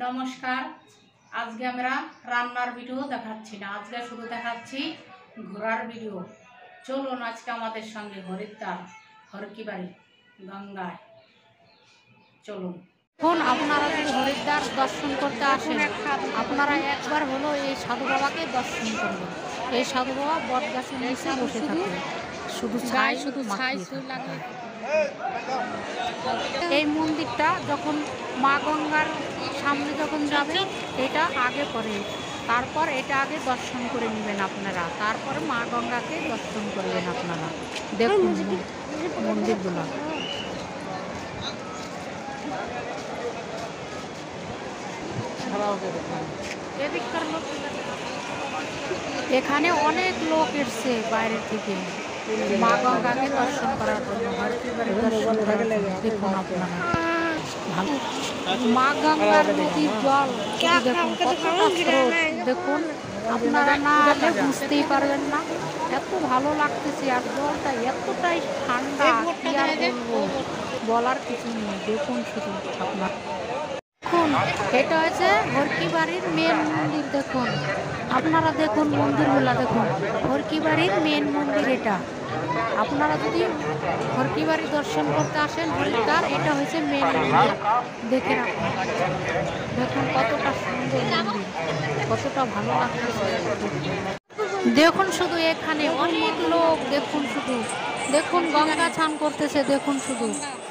নমস্কার। আজকে আমরা রান্নার ভিডিও দেখাচ্ছি না, আজকে শুধু দেখাচ্ছি ঘোরার ভিডিও। চলুন আজকে আমাদের সঙ্গে হরিদ্বার হরকিবাড়ি গঙ্গায় চলুন। এখন আপনারা যদি হরিদ্বার দর্শন করতে আসেন, আপনারা একবার হলো এই সাধু বাবাকে দর্শন করবেন। এই সাধু বাবা বট গাছের নিচে বসে থাকে, শুধু ছাই লাগে। এই মন্দিরটা যখন মা গঙ্গার সামনে যখন যাবে, এটা আগে পরে, তারপর এটা আগে দর্শন করে নেবেন আপনারা, তারপরে মা গঙ্গাকে দর্শন করবেন আপনারা। দেখুন মন্দিরগুলো। এখানে অনেক লোক এসছে বাইরে থেকে মা গঙ্গাকে দর্শন করার জন্য। দেখুন আপনারা মা গঙ্গার নদীর জল দেখুন কতটা স্রোত, দেখুন আপনারা না এলে বুঝতেই পারবেন না, এত ভালো লাগতেছে। আর জলটা এতটাই ঠান্ডা, কি আর বলবো, বলার কিছু নেই। দেখুন শুধু আপনার, দেখুন এটা হচ্ছে হরকিবাড়ির মেন মন্দির। দেখুন আপনারা, দেখুন মন্দিরগুলো দেখুন, হরকিবাড়ির মেন মন্দির এটা। আপনারা যদি হরকিবাড়ি দর্শন করতে আসেন হরিদ্বার, এটা হচ্ছে মেন মন্দির। দেখে রাখুন, দেখুন কতটা সুন্দর মন্দির, কতটা ভালো লাগতেছে। দেখুন শুধু এখানে অনেক লোক, দেখুন শুধু, দেখুন গঙ্গা স্নান করতেছে। দেখুন শুধু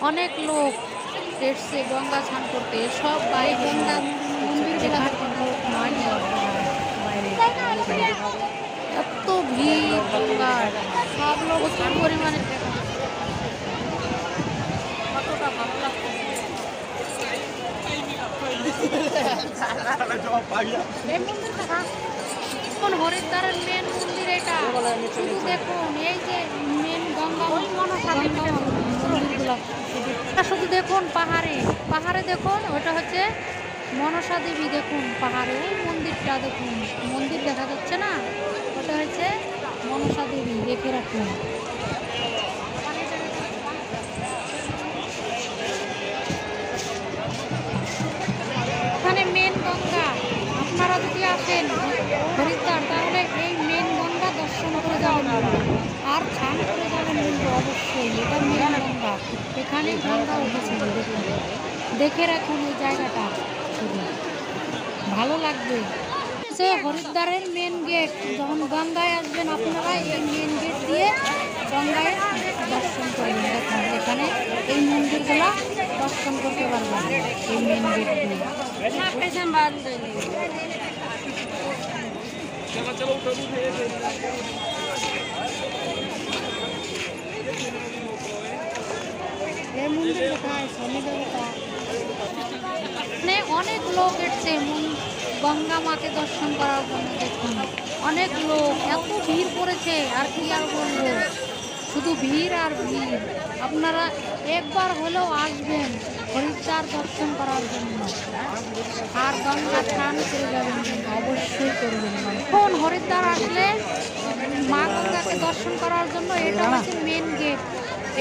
অনেক লোক এসছে গঙ্গা স্নান করতে, সব বাইরে গঙ্গা মন্দির বাইরে এত ভিড় গঙ্গার, সব লোক প্রচুর পরিমাণে। কতটা ভালো লাগছে এই মন্দিরটা। এখন হরিদ্বারের মেন মন্দির এটা। শুধু দেখুন এই যে মেন গঙ্গা মন্দিরগুলো, শুধু দেখুন পাহাড়ে পাহাড়ে দেখুন, ওটা হচ্ছে মনসা দেবী। দেখুন পাহাড়ে ওই মন্দিরটা, দেখুন মন্দির দেখা যাচ্ছে না, ওটা হচ্ছে মনসা দেবী। দেখে রাখুন। এখানে মেন গঙ্গা, আপনারা যদি আসেন হরিদ্বার তাহলে এই মেন গঙ্গা দর্শন করে যাবেন আর স্নান করে যাবেন কিন্তু অবশ্যই। এটা মেন গঙ্গা, এখানে গঙ্গা উঠেছিল। দেখুন, দেখে রাখুন এই জায়গাটা, শুধু ভালো লাগবে। সে হরিদ্বারের মেন গেট, যখন গঙ্গায় আসবেন আপনারা এই মেন গেট দিয়ে গঙ্গায় দর্শন করবেন। দেখুন এখানে এই মন্দিরগুলো দর্শন করতে পারবেন এই মেন গেট দিয়ে। এই মন্দির কোথায়? শনি দেবতা। অনেক লোক এসছে গঙ্গা মাকে দর্শন করার জন্য। দেখুন অনেক লোক, এত ভিড় পড়েছে, আর কি আর বলবো, শুধু ভিড় আর ভিড়। আপনারা একবার হলেও আসবেন হরিদ্বার দর্শন করার জন্য, আর গঙ্গা স্নান করে যাবেন, অবশ্যই করবেন। এখন হরিদ্বার আসলে মা গঙ্গাকে দর্শন করার জন্য এটা হচ্ছে মেন গেট।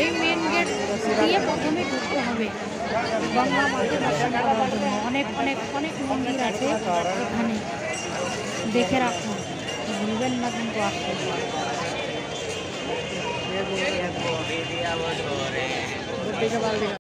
এই মেন গেট দিয়ে প্রথমে ঢুকতে হবে গঙ্গা মাকে দর্শন করার জন্য। অনেক অনেক অনেক মন্দির আছে এখানে, দেখে রাখুন, ভুলবেন না কিন্তু আসতে।